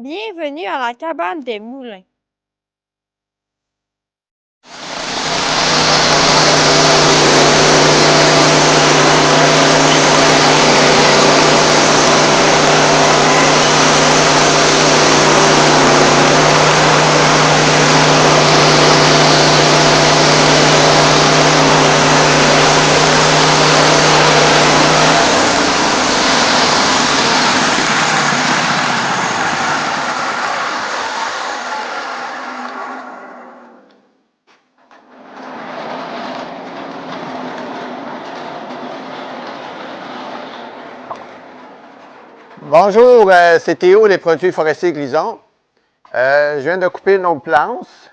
Bienvenue à la cabane des moulins. Bonjour, c'est Théo des produits forestiers Glison. Je viens de couper nos planches.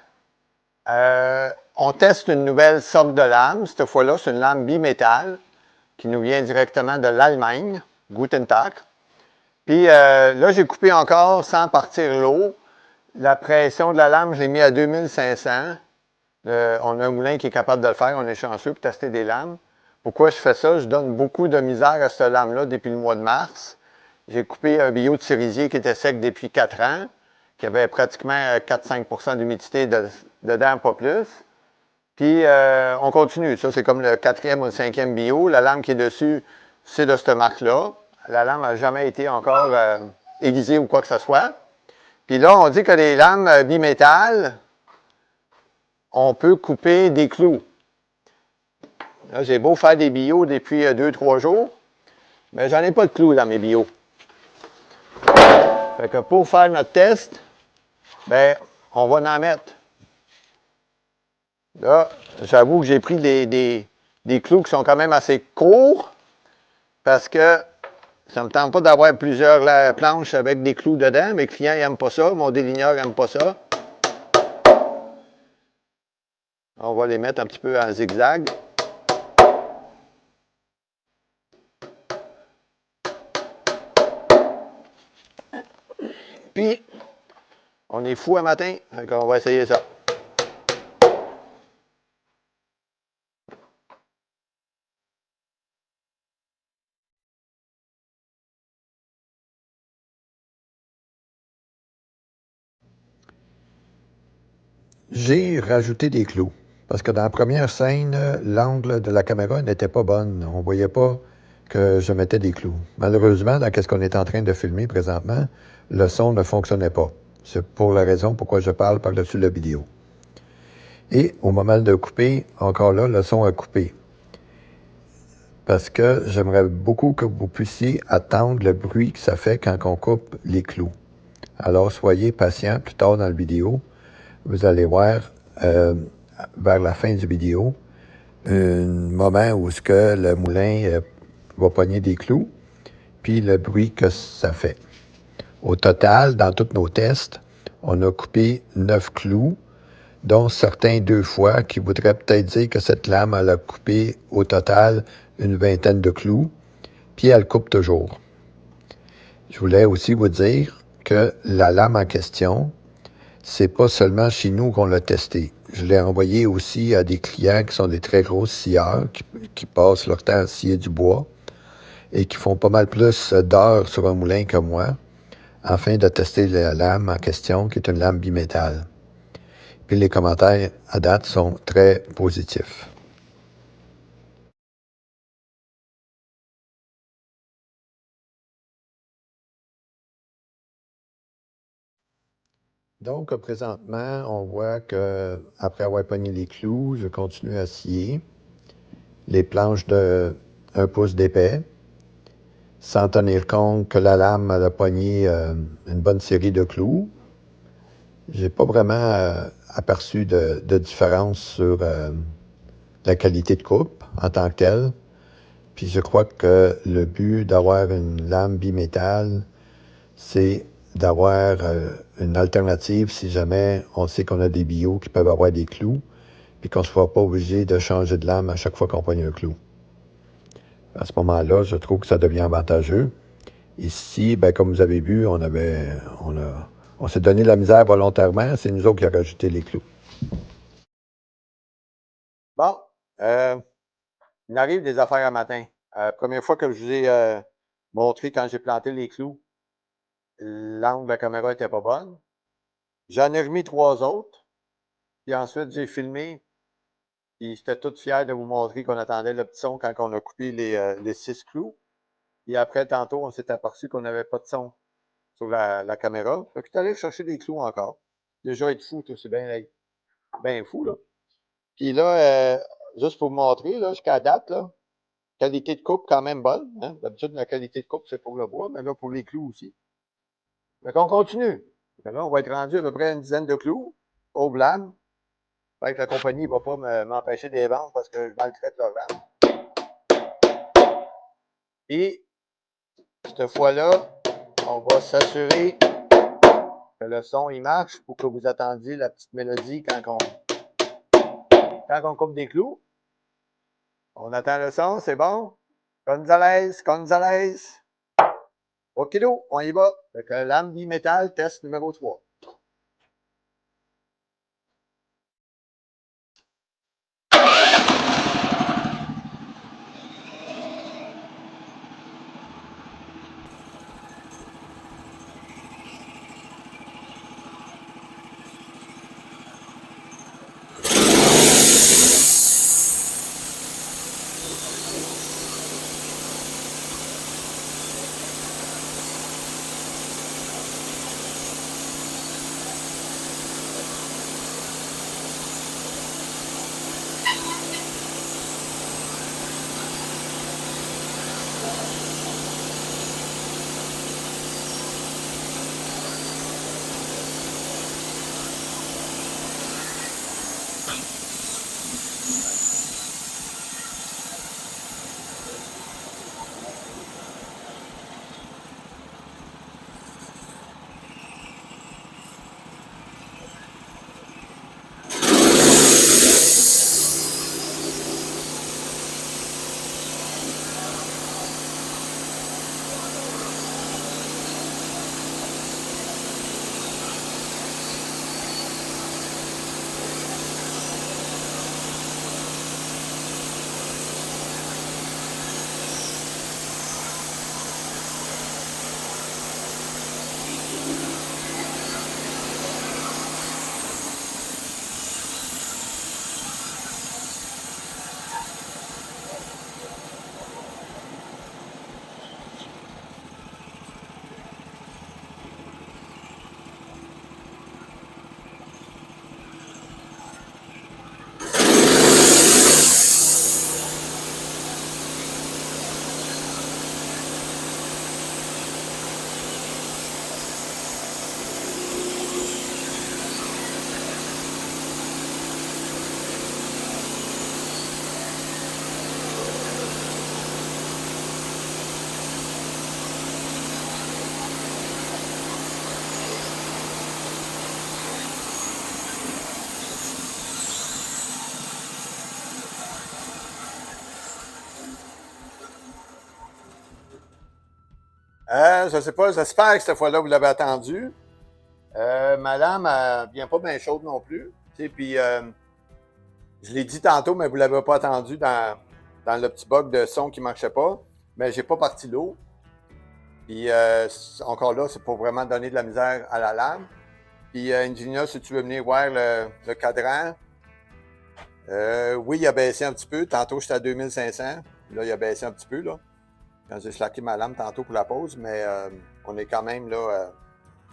On teste une nouvelle sorte de lame. Cette fois-là, c'est une lame bimétal qui nous vient directement de l'Allemagne, Guten Tag. Puis là, j'ai coupé encore sans partir l'eau. La pression de la lame, je l'ai mis à 2500. On a un moulin qui est capable de le faire. On est chanceux pour tester des lames. Pourquoi je fais ça? Je donne beaucoup de misère à cette lame-là depuis le mois de mars. J'ai coupé un bio de cerisier qui était sec depuis 4 ans, qui avait pratiquement 4-5 d'humidité dedans, pas plus. Puis, on continue. Ça, c'est comme le 4e ou le 5e bio. La lame qui est dessus, c'est de cette marque-là. La lame n'a jamais été encore aiguisée ou quoi que ce soit. Puis là, on dit que les lames bimétal, on peut couper des clous. Là, j'ai beau faire des bios depuis 2-3 jours, mais j'en ai pas de clous dans mes bios. Fait que pour faire notre test, ben, on va en mettre. Là, j'avoue que j'ai pris des clous qui sont quand même assez courts parce que ça ne me tente pas d'avoir plusieurs planches avec des clous dedans. Mes clients n'aiment pas ça. Mon déligneur n'aime pas ça. On va les mettre un petit peu en zigzag. Puis, on est fou un matin. Fait qu'on va essayer ça. J'ai rajouté des clous. Parce que dans la première scène, l'angle de la caméra n'était pas bonne. On ne voyait pas que je mettais des clous. Malheureusement, dans ce qu'on est en train de filmer présentement, le son ne fonctionnait pas. C'est pour la raison pourquoi je parle par-dessus la vidéo. Et au moment de couper, encore là, le son a coupé. Parce que j'aimerais beaucoup que vous puissiez attendre le bruit que ça fait quand on coupe les clous. Alors, soyez patient plus tard dans la vidéo. Vous allez voir vers la fin du vidéo un moment où ce que le moulin va pogner des clous, puis le bruit que ça fait. Au total, dans tous nos tests, on a coupé 9 clous, dont certains 2 fois, qui voudraient peut-être dire que cette lame, elle a coupé au total une vingtaine de clous, puis elle coupe toujours. Je voulais aussi vous dire que la lame en question, c'est pas seulement chez nous qu'on l'a testé. Je l'ai envoyé aussi à des clients qui sont des très gros scieurs, qui passent leur temps à scier du bois et qui font pas mal plus d'heures sur un moulin que moi, afin de tester la lame en question, qui est une lame bimétal. Puis les commentaires à date sont très positifs. Donc, présentement, on voit que après avoir pogné les clous, je continue à scier les planches de 1 pouce d'épais, sans tenir compte que la lame elle a pogné une bonne série de clous. J'ai pas vraiment aperçu de différence sur la qualité de coupe en tant que telle. Puis je crois que le but d'avoir une lame bimétal, c'est d'avoir une alternative si jamais on sait qu'on a des bios qui peuvent avoir des clous, puis qu'on ne soit pas obligé de changer de lame à chaque fois qu'on pogne un clou. À ce moment-là, je trouve que ça devient avantageux. Ici, ben, comme vous avez vu, on s'est donné la misère volontairement. C'est nous autres qui avons rajouté les clous. Bon, il arrive des affaires un matin. Première fois que je vous ai montré quand j'ai planté les clous. l'angle de la caméra était pas bonne. J'en ai remis 3 autres. Puis ensuite, j'ai filmé. Puis j'étais tout fier de vous montrer qu'on attendait le petit son quand on a coupé les 6 clous. Et après, tantôt, on s'est aperçu qu'on n'avait pas de son sur la caméra. Fait que je suis allé chercher des clous encore. Déjà, être fou, c'est bien fou, là. Puis là, juste pour vous montrer, là, jusqu'à date, là, qualité de coupe quand même bonne. Hein? D'habitude, la qualité de coupe, c'est pour le bois, mais là, pour les clous aussi. Fait qu'on continue. Fait là, on va être rendu à peu près une dizaine de clous au blâme. Fait que la compagnie ne va pas m'empêcher de les vendre parce que je maltraite leur lame. Et cette fois-là, on va s'assurer que le son il marche pour que vous attendiez la petite mélodie quand on coupe des clous. On attend le son, c'est bon? Gonzalez, Gonzalez. OK, on y va. Fait que lame bimétal, test numéro 3. Je sais pas, j'espère que cette fois-là, vous l'avez attendu. Ma lame, elle vient pas bien chaude non plus. Puis, je l'ai dit tantôt, mais vous ne l'avez pas attendu dans le petit bug de son qui ne marchait pas. Mais j'ai pas parti l'eau. Puis, encore là, c'est pour vraiment donner de la misère à la lame. Puis, Ingenia, si tu veux venir voir le cadran, oui, il a baissé un petit peu. Tantôt, j'étais à 2500. Là, il a baissé un petit peu, là. Quand j'ai slacké ma lame tantôt pour la pause, mais on est quand même là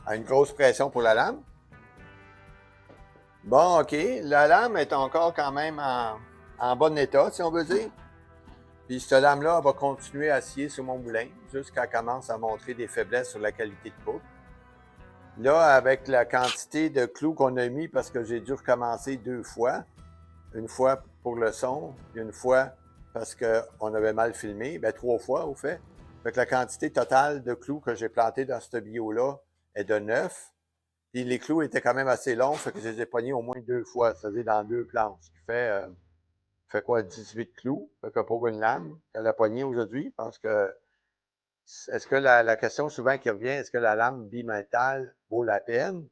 à une grosse pression pour la lame. Bon, OK. La lame est encore quand même en bon état, si on veut dire. Puis cette lame-là, elle va continuer à scier sur mon moulin jusqu'à qu'elle commence à montrer des faiblesses sur la qualité de coupe. Là, avec la quantité de clous qu'on a mis, parce que j'ai dû recommencer 2 fois, une fois pour le son, puis une fois parce qu'on avait mal filmé, bien 3 fois au fait. Fait que la quantité totale de clous que j'ai plantés dans ce bio-là est de 9. Puis les clous étaient quand même assez longs, fait que je les ai pognés au moins 2 fois, c'est-à-dire dans 2 planches, ce qui fait quoi, 18 clous, fait que pour une lame qu'elle a pognée aujourd'hui, parce que est-ce que la question souvent qui revient, est-ce que la lame bimétal vaut la peine?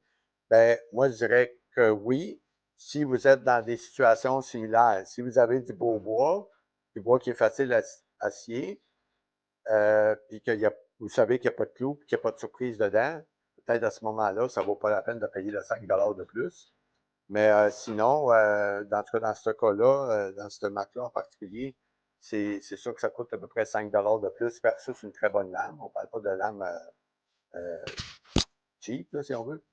Ben, moi, je dirais que oui, si vous êtes dans des situations similaires. Si vous avez du bois qui est facile à scier, puis qu'il y a vous savez qu'il n'y a pas de clou, qu'il n'y a pas de surprise dedans, peut-être à ce moment-là, ça ne vaut pas la peine de payer le 5 de plus. Mais sinon, dans ce cas-là, dans cette marque-là en particulier, c'est sûr que ça coûte à peu près 5 de plus versus une très bonne lame. On ne parle pas de lame cheap, là, si on veut.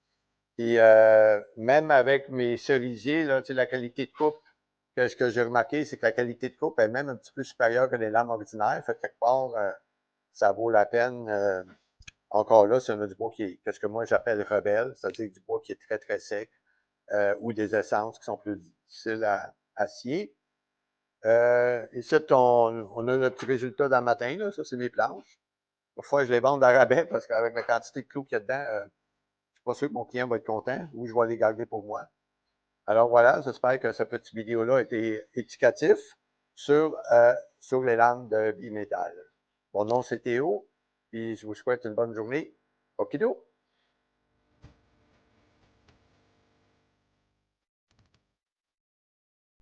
Puis même avec mes cerisiers, là, la qualité de coupe, ce que j'ai remarqué, c'est que la qualité de coupe est même un petit peu supérieure que les lames ordinaires. Fait que quelque part, ça vaut la peine. Encore là, si on a du bois qui est, qu'est-ce que moi j'appelle rebelle, c'est-à-dire du bois qui est très, très sec, ou des essences qui sont plus difficiles à scier. Ici, on a le petit résultat dans le matin, là. Ça, c'est mes planches. Parfois, je les vends à rabais parce qu'avec la quantité de clous qu'il y a dedans, je suis pas sûr que mon client va être content ou je vais les garder pour moi. Alors voilà, j'espère que cette petite vidéo-là a été éducatif sur les lames de bimétal. Mon nom, c'est Théo, puis je vous souhaite une bonne journée. Okido!